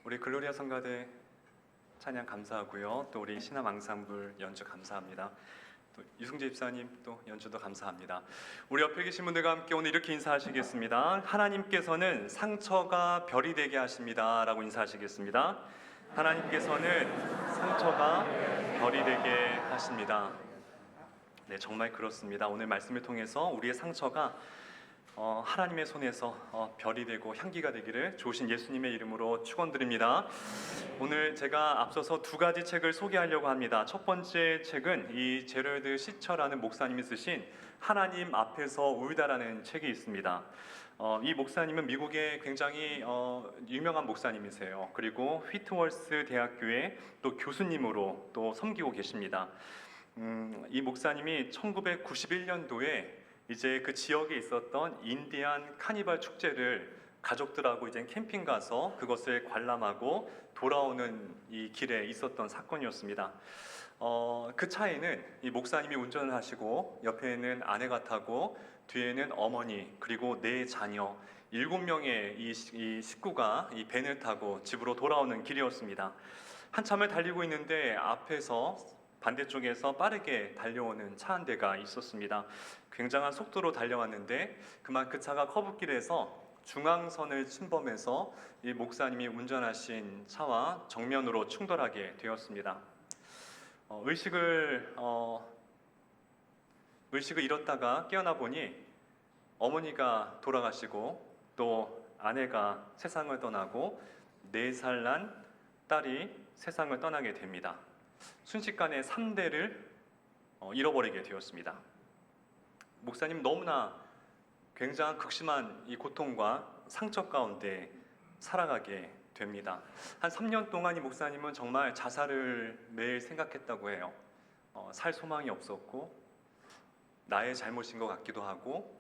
우리 글로리아 성가대 찬양 감사하고요. 또 우리 신암 앙상블 연주 감사합니다. 또 유승재 집사님 또 연주도 감사합니다. 우리 옆에 계신 분들과 함께 오늘 이렇게 인사하시겠습니다. 하나님께서는 상처가 별이 되게 하십니다 라고 인사하시겠습니다. 하나님께서는 상처가 별이 되게 하십니다. 네, 정말 그렇습니다. 오늘 말씀을 통해서 우리의 상처가 하나님의 손에서 별이 되고 향기가 되기를 좋으신 예수님의 이름으로 축원드립니다. 오늘 제가 앞서서 두 가지 책을 소개하려고 합니다. 첫 번째 책은 이 제럴드 시처라는 목사님이 쓰신 하나님 앞에서 울다라는 책이 있습니다. 이 목사님은 미국의 굉장히 유명한 목사님이세요. 그리고 휘트월스 대학교의 또 교수님으로 또 섬기고 계십니다. 이 목사님이 1991년도에 이제 그 지역에 있었던 인디안 카니발 축제를 가족들하고 이제 캠핑 가서 그것을 관람하고 돌아오는 이 길에 있었던 사건이었습니다. 그 차에는 이 목사님이 운전을 하시고 옆에는 아내가 타고 뒤에는 어머니 그리고 네 자녀 7명의 이 식구가 이 밴을 타고 집으로 돌아오는 길이었습니다. 한참을 달리고 있는데 앞에서 반대쪽에서 빠르게 달려오는 차 한 대가 있었습니다. 굉장한 속도로 달려왔는데 그만 그 차가 커브길에서 중앙선을 침범해서 이 목사님이 운전하신 차와 정면으로 충돌하게 되었습니다. 의식을 잃었다가 깨어나 보니 어머니가 돌아가시고 또 아내가 세상을 떠나고 4살 난 딸이 세상을 떠나게 됩니다. 순식간에 3대를 잃어버리게 되었습니다. 목사님 너무나 굉장한 극심한 이 고통과 상처 가운데 살아가게 됩니다. 한 3년 동안 이 목사님은 정말 자살을 매일 생각했다고 해요. 살 소망이 없었고 나의 잘못인 것 같기도 하고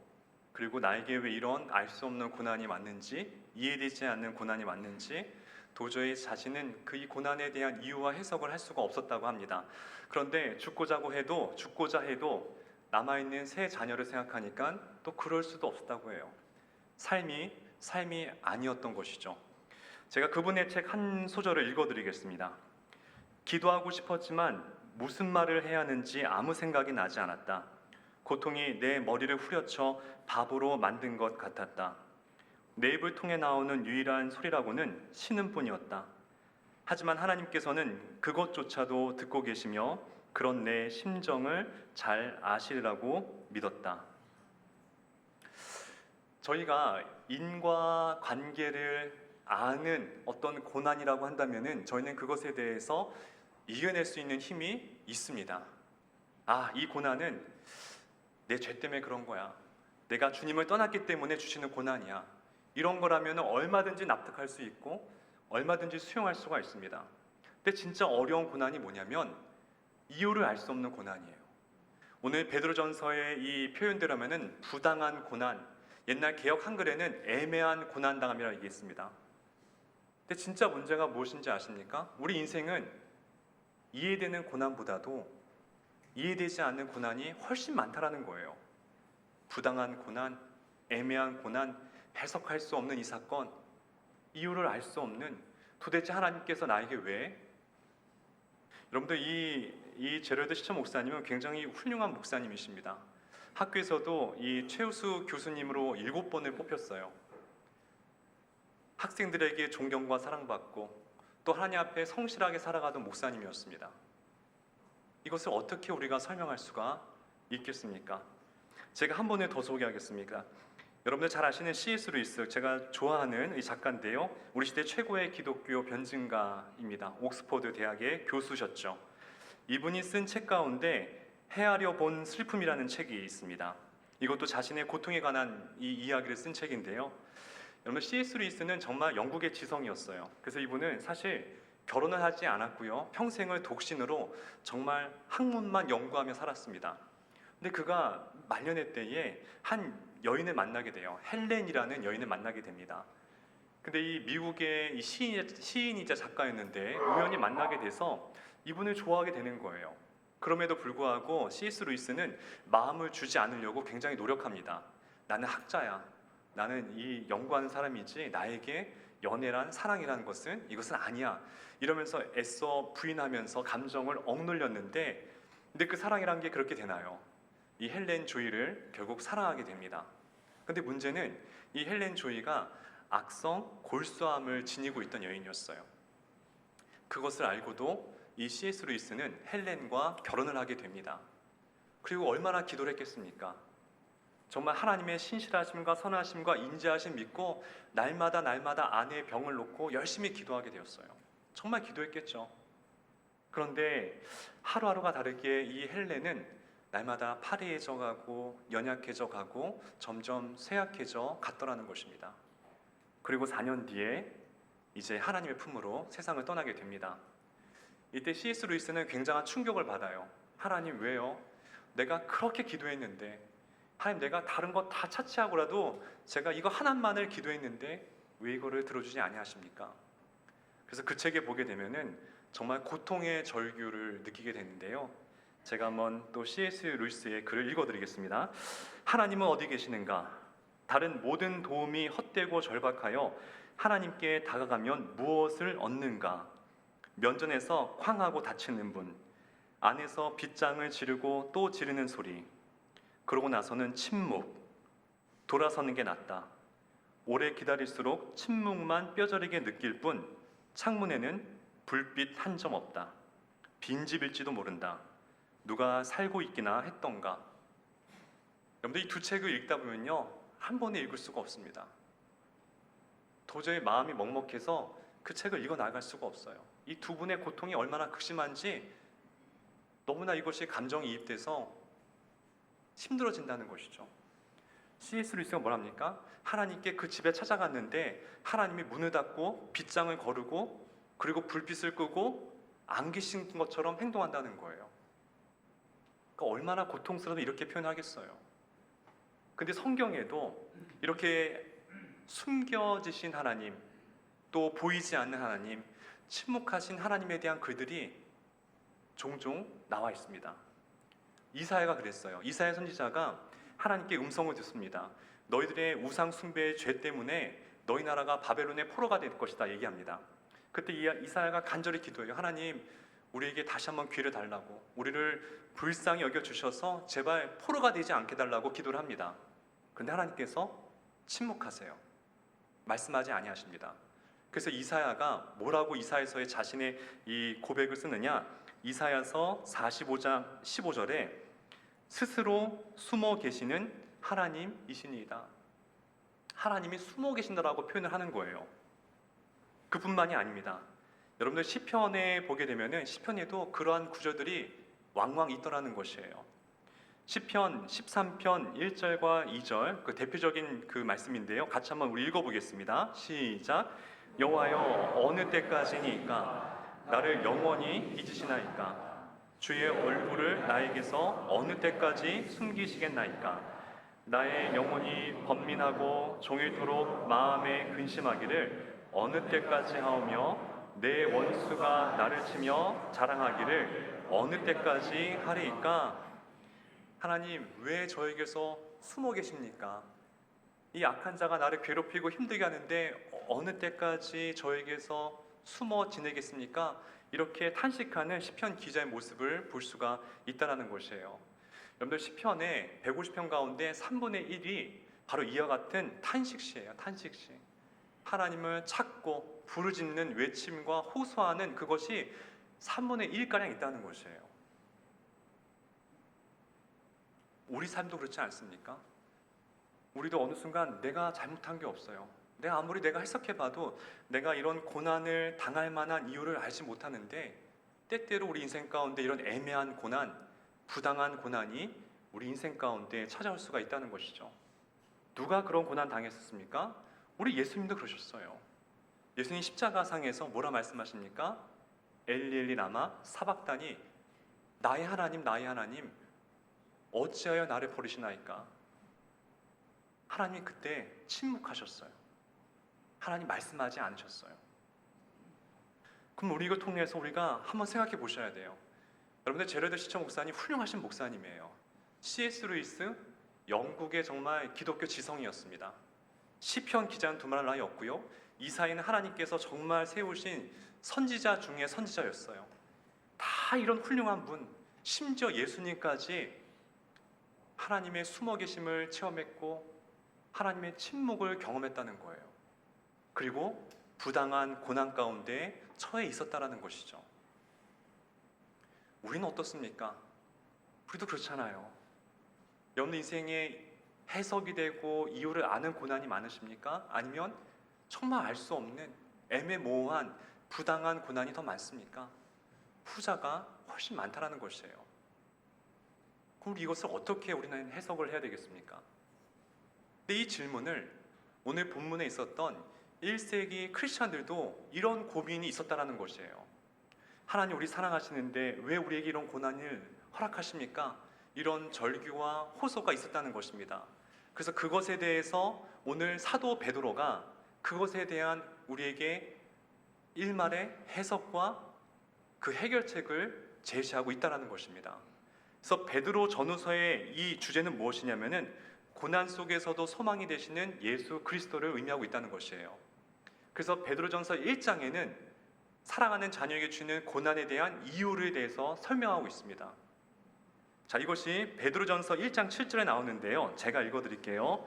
그리고 나에게 왜 이런 알 수 없는 고난이 왔는지 이해되지 않는 고난이 왔는지 도저히 자신은 그 이 고난에 대한 이유와 해석을 할 수가 없었다고 합니다. 그런데 죽고자 해도 남아있는 세 자녀를 생각하니까 또 그럴 수도 없었다고 해요. 삶이 아니었던 것이죠. 제가 그분의 책 한 소절을 읽어드리겠습니다. 기도하고 싶었지만 무슨 말을 해야 하는지 아무 생각이 나지 않았다. 고통이 내 머리를 후려쳐 바보로 만든 것 같았다. 내 입을 통해 나오는 유일한 소리라고는 신음뿐이었다. 하지만 하나님께서는 그것조차도 듣고 계시며 그런 내 심정을 잘 아시리라고 믿었다. 저희가 인과 관계를 아는 어떤 고난이라고 한다면은 저희는 그것에 대해서 이겨낼 수 있는 힘이 있습니다. 이 고난은 내 죄 때문에 그런 거야. 내가 주님을 떠났기 때문에 주시는 고난이야. 이런 거라면 얼마든지 납득할 수 있고 얼마든지 수용할 수가 있습니다. 근데 진짜 어려운 고난이 뭐냐면 이유를 알 수 없는 고난이에요. 오늘 베드로전서의 이 표현대로면은 부당한 고난, 옛날 개역 한글에는 애매한 고난당함이라고 얘기했습니다. 근데 진짜 문제가 무엇인지 아십니까? 우리 인생은 이해되는 고난보다도 이해되지 않는 고난이 훨씬 많다라는 거예요. 부당한 고난, 애매한 고난, 해석할 수 없는 이 사건, 이유를 알 수 없는 도대체 하나님께서 나에게 왜? 여러분들 이 제럴드 시처 목사님은 굉장히 훌륭한 목사님이십니다. 학교에서도 이 최우수 교수님으로 7번을 뽑혔어요. 학생들에게 존경과 사랑받고 또 하나님 앞에 성실하게 살아가던 목사님이었습니다. 이것을 어떻게 우리가 설명할 수가 있겠습니까? 제가 한 번에 더 소개하겠습니다. 여러분들 잘 아시는 C.S. 루이스, 제가 좋아하는 이 작가인데요. 우리 시대 최고의 기독교 변증가입니다. 옥스퍼드 대학의 교수셨죠. 이분이 쓴 책 가운데 헤아려 본 슬픔이라는 책이 있습니다. 이것도 자신의 고통에 관한 이 이야기를 쓴 책인데요. 여러분 C.S. 루이스는 정말 영국의 지성이었어요. 그래서 이분은 사실 결혼을 하지 않았고요. 평생을 독신으로 정말 학문만 연구하며 살았습니다. 근데 그가 말년의 때에 한 여인을 만나게 돼요. 헬렌이라는 여인을 만나게 됩니다. 근데 이 미국의 이 시인이자 작가였는데 우연히 만나게 돼서 이분을 좋아하게 되는 거예요. 그럼에도 불구하고 C.S. 루이스는 마음을 주지 않으려고 굉장히 노력합니다. 나는 학자야. 나는 이 연구하는 사람이지 나에게 연애란 사랑이라는 것은 이것은 아니야 이러면서 애써 부인하면서 감정을 억눌렸는데 근데 그 사랑이란 게 그렇게 되나요? 이 헬렌 조이를 결국 사랑하게 됩니다. 근데 문제는 이 헬렌 조이가 악성 골수암을 지니고 있던 여인이었어요. 그것을 알고도 이 C.S. 루이스는 헬렌과 결혼을 하게 됩니다. 그리고 얼마나 기도를 했겠습니까? 정말 하나님의 신실하심과 선하심과 인자하심 믿고 날마다 아내의 병을 놓고 열심히 기도하게 되었어요. 정말 기도했겠죠. 그런데 하루하루가 다르게 이 헬렌은 날마다 파리해져 가고 연약해져 가고 점점 쇠약해져 갔더라는 것입니다. 그리고 4년 뒤에 이제 하나님의 품으로 세상을 떠나게 됩니다. 이때 C.S. 루이스는 굉장한 충격을 받아요. 하나님 왜요? 내가 그렇게 기도했는데 하나님 내가 다른 거 다 차치하고라도 제가 이거 하나만을 기도했는데 왜 이거를 들어주지 아니하십니까? 그래서 그 책에 보게 되면은 정말 고통의 절규를 느끼게 되는데요. 제가 한번 또 C.S. 루이스의 글을 읽어드리겠습니다. 하나님은 어디 계시는가? 다른 모든 도움이 헛되고 절박하여 하나님께 다가가면 무엇을 얻는가? 면전에서 쾅하고 닫히는 분, 안에서 빗장을 지르고 또 지르는 소리, 그러고 나서는 침묵, 돌아서는 게 낫다. 오래 기다릴수록 침묵만 뼈저리게 느낄 뿐 창문에는 불빛 한 점 없다. 빈집일지도 모른다. 누가 살고 있기나 했던가. 여러분들 이 두 책을 읽다 보면요 한 번에 읽을 수가 없습니다. 도저히 마음이 먹먹해서 그 책을 읽어 나갈 수가 없어요. 이 두 분의 고통이 얼마나 극심한지 너무나 이것이 감정이입돼서 힘들어진다는 것이죠. C.S. 루이스가 뭐랍니까? 하나님께 그 집에 찾아갔는데 하나님이 문을 닫고 빗장을 거르고 그리고 불빛을 끄고 안 계신 것처럼 행동한다는 거예요. 그러니까 얼마나 고통스러워도 이렇게 표현하겠어요. 근데 성경에도 이렇게 숨겨지신 하나님, 또 보이지 않는 하나님, 침묵하신 하나님에 대한 글들이 종종 나와 있습니다. 이사야가 그랬어요. 이사야 선지자가 하나님께 음성을 듣습니다. 너희들의 우상 숭배의 죄 때문에 너희 나라가 바벨론의 포로가 될 것이다 얘기합니다. 그때 이사야가 간절히 기도해요. 하나님, 우리에게 다시 한번 기회를 달라고, 우리를 불쌍히 여겨 주셔서 제발 포로가 되지 않게 달라고 기도를 합니다. 그런데 하나님께서 침묵하세요. 말씀하지 아니하십니다. 그래서 이사야가 뭐라고 이사야서에 자신의 이 고백을 쓰느냐? 이사야서 45장 15절에 스스로 숨어 계시는 하나님이시니이다. 하나님이 숨어 계신다라고 표현을 하는 거예요. 그뿐만이 아닙니다. 여러분들 시편에 보게 되면은 시편에도 그러한 구절들이 왕왕 있더라는 것이에요. 시편 13편 1절과 2절 그 대표적인 그 말씀인데요. 같이 한번 우리 읽어보겠습니다. 시작. 여호와여 어느 때까지니까 나를 영원히 잊으시나이까? 주의 얼굴을 나에게서 어느 때까지 숨기시겠나이까? 나의 영혼이 번민하고 종일토록 마음에 근심하기를 어느 때까지 하오며 내 원수가 나를 치며 자랑하기를 어느 때까지 하리이까? 하나님 왜 저에게서 숨어 계십니까? 이 악한 자가 나를 괴롭히고 힘들게 하는데 어느 때까지 저에게서 숨어 지내겠습니까? 이렇게 탄식하는 시편 기자의 모습을 볼 수가 있다는 것이에요. 여러분들 시편의 150편 가운데 3분의 1이 바로 이와 같은 탄식시예요. 탄식시. 하나님을 찾고 부르짖는 외침과 호소하는 그것이 3분의 1가량 있다는 것이에요. 우리 삶도 그렇지 않습니까? 우리도 어느 순간 내가 잘못한 게 없어요. 내가 아무리 내가 해석해봐도 내가 이런 고난을 당할 만한 이유를 알지 못하는데 때때로 우리 인생 가운데 이런 애매한 고난, 부당한 고난이 우리 인생 가운데 찾아올 수가 있다는 것이죠. 누가 그런 고난 당했었습니까? 우리 예수님도 그러셨어요. 예수님 십자가상에서 뭐라 말씀하십니까? 엘리 라마 사박다니, 나의 하나님 어찌하여 나를 버리시나이까? 하나님이 그때 침묵하셨어요. 하나님 말씀하지 않으셨어요. 그럼 우리 이걸 통해서 우리가 한번 생각해 보셔야 돼요. 여러분들 제레드 시청 목사님 훌륭하신 목사님이에요. C.S. 루이스 영국의 정말 기독교 지성이었습니다. 시편 기자는 두말 나위 없고요. 이사야는 하나님께서 정말 세우신 선지자 중에 선지자였어요. 다 이런 훌륭한 분, 심지어 예수님까지 하나님의 숨어 계심을 체험했고 하나님의 침묵을 경험했다는 거예요. 그리고 부당한 고난 가운데 처해 있었다라는 것이죠. 우리는 어떻습니까? 우리도 그렇잖아요. 여러분 인생에 해석이 되고 이유를 아는 고난이 많으십니까? 아니면 정말 알 수 없는 애매모호한 부당한 고난이 더 많습니까? 후자가 훨씬 많다라는 것이에요. 그럼 이것을 어떻게 우리는 해석을 해야 되겠습니까? 근데 이 질문을 오늘 본문에 있었던 1세기 크리스찬들도 이런 고민이 있었다라는 것이에요. 하나님 우리 사랑하시는데 왜 우리에게 이런 고난을 허락하십니까? 이런 절규와 호소가 있었다는 것입니다. 그래서 그것에 대해서 오늘 사도 베드로가 그것에 대한 우리에게 일말의 해석과 그 해결책을 제시하고 있다는 것입니다. 그래서 베드로 전후서의 이 주제는 무엇이냐면은 고난 속에서도 소망이 되시는 예수 그리스도를 의미하고 있다는 것이에요. 그래서 베드로전서 1장에는 사랑하는 자녀에게 주는 고난에 대한 이유에 대해서 설명하고 있습니다. 자, 이것이 베드로전서 1장 7절에 나오는데요. 제가 읽어드릴게요.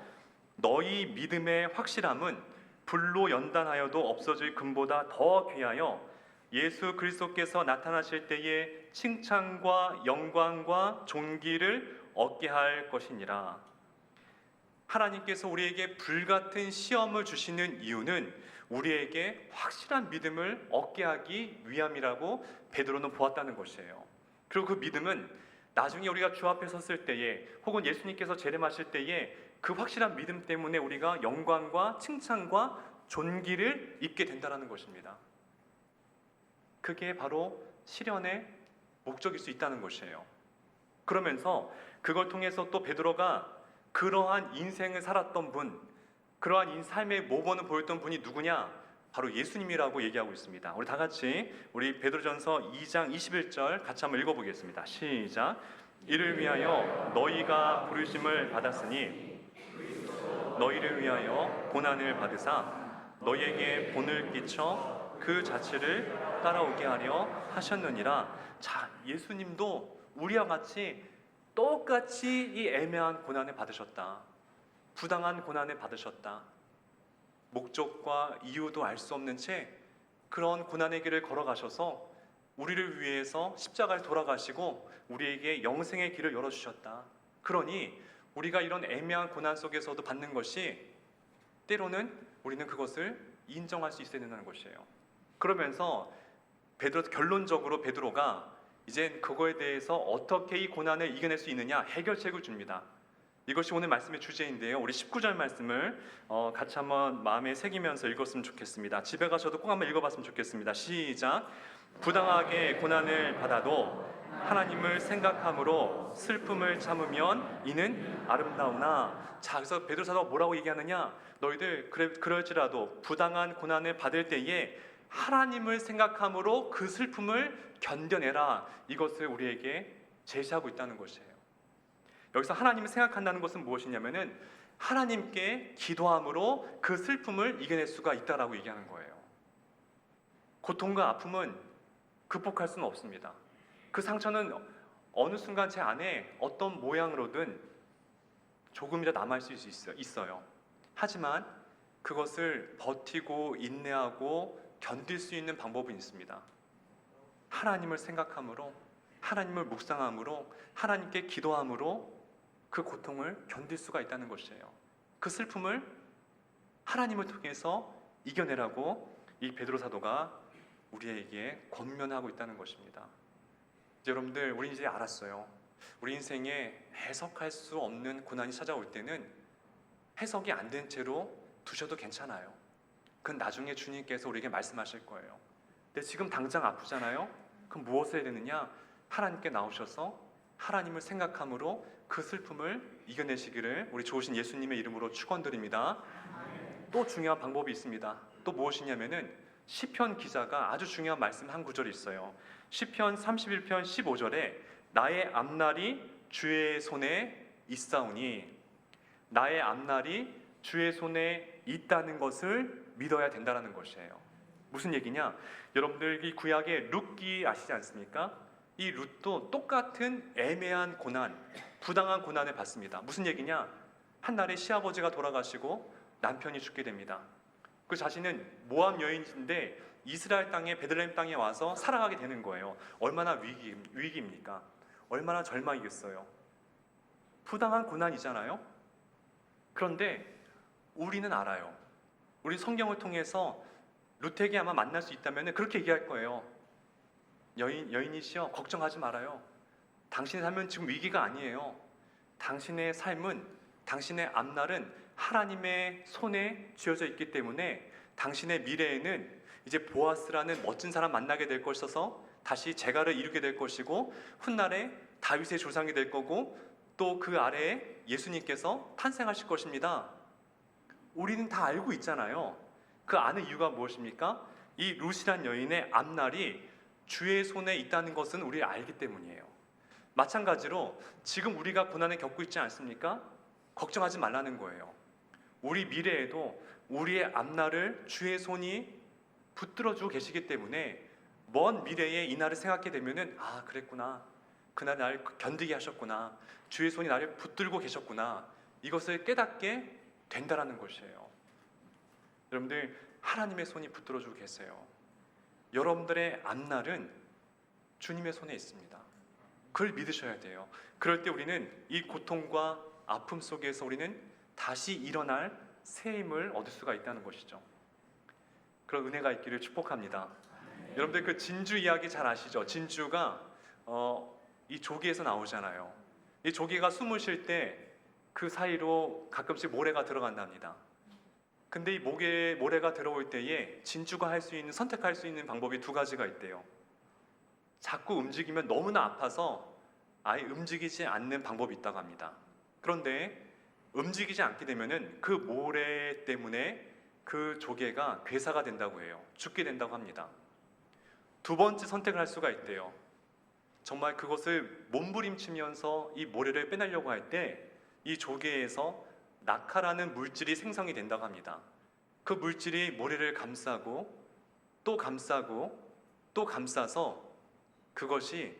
너희 믿음의 확실함은 불로 연단하여도 없어질 금보다 더 귀하여 예수 그리스도께서 나타나실 때에 칭찬과 영광과 존귀를 얻게 할 것이니라. 하나님께서 우리에게 불같은 시험을 주시는 이유는 우리에게 확실한 믿음을 얻게 하기 위함이라고 베드로는 보았다는 것이에요. 그리고 그 믿음은 나중에 우리가 주 앞에 섰을 때에 혹은 예수님께서 재림하실 때에 그 확실한 믿음 때문에 우리가 영광과 칭찬과 존귀를 입게 된다는 것입니다. 그게 바로 시련의 목적일 수 있다는 것이에요. 그러면서 그걸 통해서 또 베드로가 그러한 인생을 살았던 분, 그러한 삶의 모범을 보였던 분이 누구냐? 바로 예수님이라고 얘기하고 있습니다. 우리 다 같이 우리 베드로전서 2장 21절 같이 한번 읽어보겠습니다. 시작. 이를 위하여 너희가 부르심을 받았으니 너희를 위하여 고난을 받으사 너희에게 본을 끼쳐 그 자체를 따라오게 하려 하셨느니라. 자, 예수님도 우리와 같이 똑같이 이 애매한 고난을 받으셨다. 부당한 고난을 받으셨다. 목적과 이유도 알 수 없는 채 그런 고난의 길을 걸어가셔서 우리를 위해서 십자가를 돌아가시고 우리에게 영생의 길을 열어주셨다. 그러니 우리가 이런 애매한 고난 속에서도 받는 것이 때로는 우리는 그것을 인정할 수 있어야 된다는 것이에요. 그러면서 결론적으로 베드로가 이젠 그거에 대해서 어떻게 이 고난을 이겨낼 수 있느냐 해결책을 줍니다. 이것이 오늘 말씀의 주제인데요. 우리 19절 말씀을 같이 한번 마음에 새기면서 읽었으면 좋겠습니다. 집에 가셔도 꼭 한번 읽어봤으면 좋겠습니다. 시작. 부당하게 고난을 받아도 하나님을 생각함으로 슬픔을 참으면 이는 아름다우나. 자, 그래서 베드로 사도가 뭐라고 얘기하느냐? 너희들 그럴지라도 부당한 고난을 받을 때에 하나님을 생각함으로 그 슬픔을 견뎌내라. 이것을 우리에게 제시하고 있다는 것이에요. 여기서 하나님을 생각한다는 것은 무엇이냐면은 하나님께 기도함으로 그 슬픔을 이겨낼 수가 있다라고 얘기하는 거예요. 고통과 아픔은 극복할 수는 없습니다. 그 상처는 어느 순간 제 안에 어떤 모양으로든 조금이라도 남아있을 수 있어요. 하지만 그것을 버티고 인내하고 견딜 수 있는 방법은 있습니다. 하나님을 생각함으로, 하나님을 묵상함으로, 하나님께 기도함으로 그 고통을 견딜 수가 있다는 것이에요. 그 슬픔을 하나님을 통해서 이겨내라고 이 베드로 사도가 우리에게 권면하고 있다는 것입니다. 이제 여러분들, 우리 이제 알았어요. 우리 인생에 해석할 수 없는 고난이 찾아올 때는 해석이 안 된 채로 두셔도 괜찮아요. 그건 나중에 주님께서 우리에게 말씀하실 거예요. 근데 지금 당장 아프잖아요. 그럼 무엇을 해야 되느냐? 하나님께 나오셔서 하나님을 생각함으로 그 슬픔을 이겨내시기를 우리 좋으신 예수님의 이름으로 축원드립니다. 또 중요한 방법이 있습니다. 또 무엇이냐면은 시편 기자가 아주 중요한 말씀 한 구절이 있어요. 시편 31편 15절에 나의 앞날이 주의 손에 있사오니, 나의 앞날이 주의 손에 있다는 것을 믿어야 된다는 것이에요. 무슨 얘기냐? 여러분들 이 구약의 룻기 아시지 않습니까? 이 룻도 똑같은 애매한 고난, 부당한 고난을 받습니다. 무슨 얘기냐? 한 날에 시아버지가 돌아가시고 남편이 죽게 됩니다. 그 자신은 모압 여인인데 이스라엘 땅에 베들레헴 땅에 와서 살아가게 되는 거예요. 얼마나 위기입니까? 얼마나 절망이겠어요. 부당한 고난이잖아요. 그런데 우리는 알아요. 우리 성경을 통해서 룻에게 아마 만날 수 있다면 그렇게 얘기할 거예요. 여인이시여, 걱정하지 말아요. 당신의 삶은 지금 위기가 아니에요. 당신의 삶은, 당신의 앞날은 하나님의 손에 쥐어져 있기 때문에 당신의 미래에는 이제 보아스라는 멋진 사람 만나게 될 것이어서 다시 제가를 이루게 될 것이고, 훗날에 다윗의 조상이 될 거고, 또 그 아래에 예수님께서 탄생하실 것입니다. 우리는 다 알고 있잖아요. 그 아는 이유가 무엇입니까? 이 룻이란 여인의 앞날이 주의 손에 있다는 것은 우리 알기 때문이에요. 마찬가지로 지금 우리가 고난을 겪고 있지 않습니까? 걱정하지 말라는 거예요. 우리 미래에도 우리의 앞날을 주의 손이 붙들어주고 계시기 때문에 먼 미래에 이 날을 생각하게 되면은 아, 그랬구나. 그날 날 견디게 하셨구나. 주의 손이 나를 붙들고 계셨구나. 이것을 깨닫게 된다라는 것이에요. 여러분들, 하나님의 손이 붙들어주고 계세요. 여러분들의 앞날은 주님의 손에 있습니다. 그걸 믿으셔야 돼요. 그럴 때 우리는 이 고통과 아픔 속에서 우리는 다시 일어날 새 힘을 얻을 수가 있다는 것이죠. 그런 은혜가 있기를 축복합니다. 여러분들 그 진주 이야기 잘 아시죠? 진주가 이 조개에서 나오잖아요. 이 조개가 숨을 쉴 때 그 사이로 가끔씩 모래가 들어간답니다. 근데 이 모래가 들어올 때에 진주가 선택할 수 있는 방법이 두 가지가 있대요. 자꾸 움직이면 너무나 아파서 아예 움직이지 않는 방법이 있다고 합니다. 그런데 움직이지 않게 되면은 그 모래 때문에 그 조개가 괴사가 된다고 해요. 죽게 된다고 합니다. 두 번째 선택을 할 수가 있대요. 정말 그것을 몸부림치면서 이 모래를 빼내려고 할 때 이 조개에서 낙하라는 물질이 생성이 된다고 합니다. 그 물질이 모래를 감싸고 또 감싸고 또 감싸서 그것이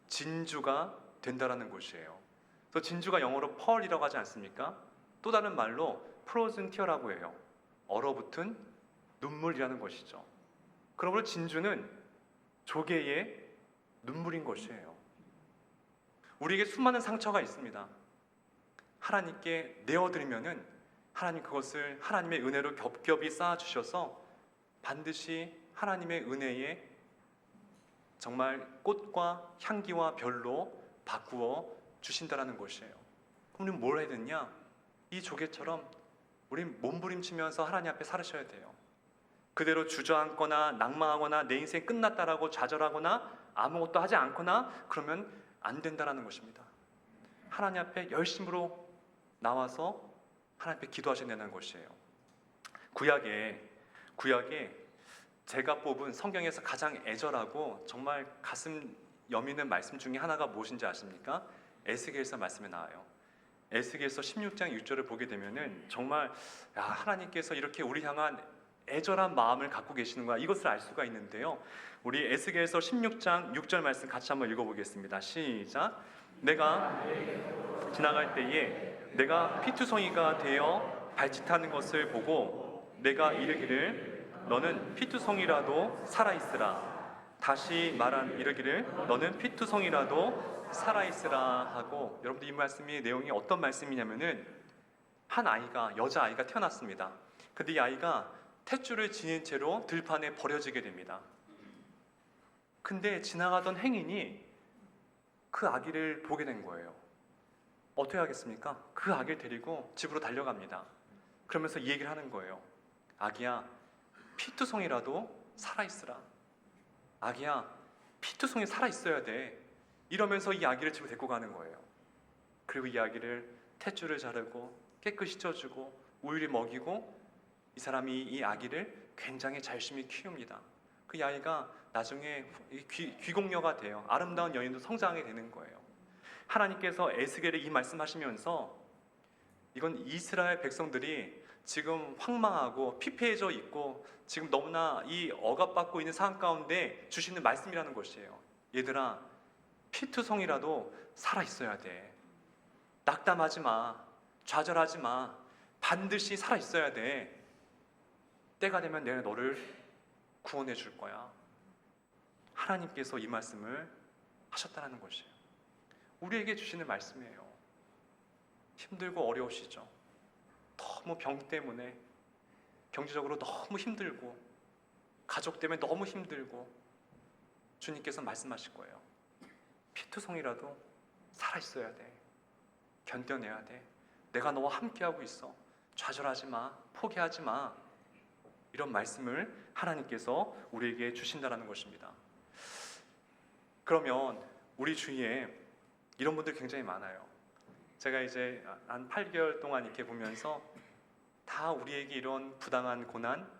진주가 된다라는 것이에요. 그래서 진주가 영어로 펄이라고 하지 않습니까? 또 다른 말로 frozen tear라고 해요. 얼어붙은 눈물이라는 것이죠. 그러므로 진주는 조개의 눈물인 것이에요. 우리에게 수많은 상처가 있습니다. 하나님께 내어드리면은 하나님 그것을 하나님의 은혜로 겹겹이 쌓아주셔서 반드시 하나님의 은혜에 정말 꽃과 향기와 별로 바꾸어 주신다라는 것이에요. 그럼 우리는 뭘 해야 되냐? 이 조개처럼 우린 몸부림치면서 하나님 앞에 살으셔야 돼요. 그대로 주저앉거나 낙망하거나 내 인생 끝났다라고 좌절하거나 아무것도 하지 않거나 그러면 안 된다라는 것입니다. 하나님 앞에 열심으로 나와서 하나님 앞에 기도하셔야 되는 것이에요. 구약에 제가 뽑은 성경에서 가장 애절하고 정말 가슴 여미는 말씀 중에 하나가 무엇인지 아십니까? 에스겔서 말씀에 나와요. 에스겔서 16장 6절을 보게 되면은 정말 하나님께서 이렇게 우리 향한 애절한 마음을 갖고 계시는구나, 이것을 알 수가 있는데요. 우리 에스겔서 16장 6절 말씀 같이 한번 읽어보겠습니다. 시작. 내가 지나갈 때에 내가 피투성이가 되어 발짓하는 것을 보고 내가 이르기를 너는 피투성이라도 살아있으라. 다시 이르기를 너는 피투성이라도 살아있으라 하고, 여러분들 이 말씀의 내용이 어떤 말씀이냐면은 한 아이가, 여자아이가 태어났습니다. 근데 이 아이가 탯줄을 지닌 채로 들판에 버려지게 됩니다. 근데 지나가던 행인이 그 아기를 보게 된 거예요. 어떻게 하겠습니까? 그 아기를 데리고 집으로 달려갑니다. 그러면서 이 얘기를 하는 거예요. 아기야, 피투성이라도 살아있으라. 아기야, 피투성이 살아있어야 돼. 이러면서 이 아기를 집으로 데리고 가는 거예요. 그리고 이 아기를 탯줄을 자르고 깨끗이 쪄주고 우유를 먹이고 이 사람이 이 아기를 굉장히 열심히 키웁니다. 그 아이가 나중에 귀공녀가 돼요. 아름다운 여인도 성장하게 되는 거예요. 하나님께서 에스겔에 이 말씀하시면서 이건 이스라엘 백성들이 지금 황망하고 피폐해져 있고 지금 너무나 이 억압받고 있는 상황 가운데 주시는 말씀이라는 것이에요. 얘들아, 피투성이라도 살아 있어야 돼. 낙담하지 마. 좌절하지 마. 반드시 살아 있어야 돼. 때가 되면 내가 너를 구원해 줄 거야. 하나님께서 이 말씀을 하셨다는 것이에요. 우리에게 주시는 말씀이에요. 힘들고 어려우시죠? 너무 병 때문에 경제적으로 너무 힘들고 가족 때문에 너무 힘들고 주님께서 말씀하실 거예요. 피투성이라도 살아있어야 돼. 견뎌내야 돼. 내가 너와 함께하고 있어. 좌절하지 마. 포기하지 마. 이런 말씀을 하나님께서 우리에게 주신다는 것입니다. 그러면 우리 주위에 이런 분들 굉장히 많아요. 제가 이제 한 8개월 동안 이렇게 보면서 다 우리에게 이런 부당한 고난,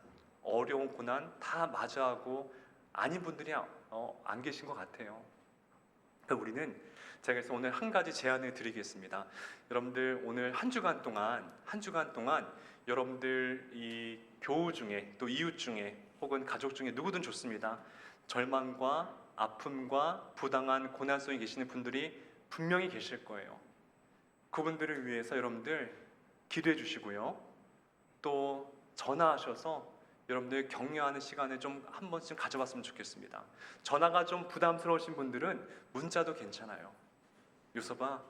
어려운 고난 다 마주하고 아닌 분들이 안 계신 것 같아요. 그러니까 우리는 제가 그래서 오늘 한 가지 제안을 드리겠습니다. 여러분들 오늘 한 주간 동안 여러분들 이 교우 중에 또 이웃 중에 혹은 가족 중에 누구든 좋습니다. 절망과 아픔과 부당한 고난 속에 계시는 분들이 분명히 계실 거예요. 그분들을 위해서 여러분들 기도해 주시고요. 또 전화하셔서 여러분들 격려하는 시간을 좀 한 번쯤 가져봤으면 좋겠습니다. 전화가 좀 부담스러우신 분들은 문자도 괜찮아요. 유서봐,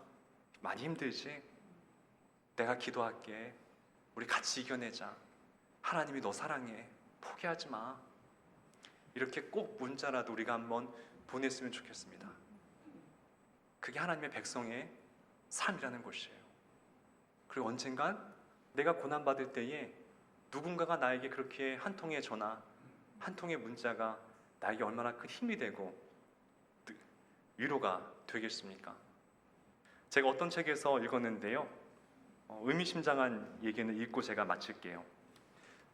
많이 힘들지? 내가 기도할게. 우리 같이 이겨내자. 하나님이 너 사랑해. 포기하지 마. 이렇게 꼭 문자라도 우리가 한번 보냈으면 좋겠습니다. 그게 하나님의 백성의 삶이라는 것이에요. 그리고 언젠간 내가 고난받을 때에 누군가가 나에게 그렇게 한 통의 전화, 한 통의 문자가 나에게 얼마나 큰 힘이 되고 위로가 되겠습니까? 제가 어떤 책에서 읽었는데요. 의미심장한 얘기는 읽고 제가 마칠게요.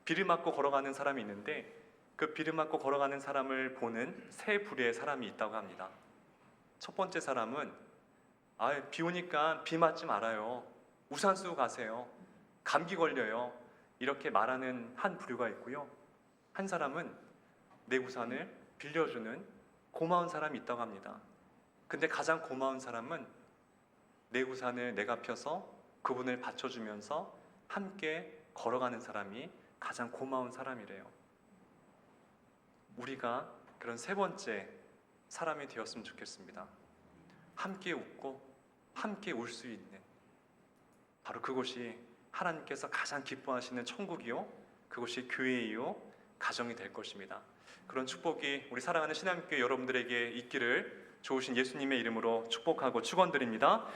비를 맞고 걸어가는 사람이 있는데 그 비를 맞고 걸어가는 사람을 보는 세 부류의 사람이 있다고 합니다. 첫 번째 사람은 비 오니까 비 맞지 말아요. 우산 쓰고 가세요. 감기 걸려요. 이렇게 말하는 한 부류가 있고요. 한 사람은 내 우산을 빌려주는 고마운 사람이 있다고 합니다. 근데 가장 고마운 사람은 내 우산을 내가 펴서 그분을 받쳐주면서 함께 걸어가는 사람이 가장 고마운 사람이래요. 우리가 그런 세 번째 사람이 되었으면 좋겠습니다. 함께 웃고 함께 울 수 있는, 바로 그곳이 하나님께서 가장 기뻐하시는 천국이요, 그곳이 교회이요, 가정이 될 것입니다. 그런 축복이 우리 사랑하는 신앙교회 여러분들에게 있기를 좋으신 예수님의 이름으로 축복하고 축원드립니다.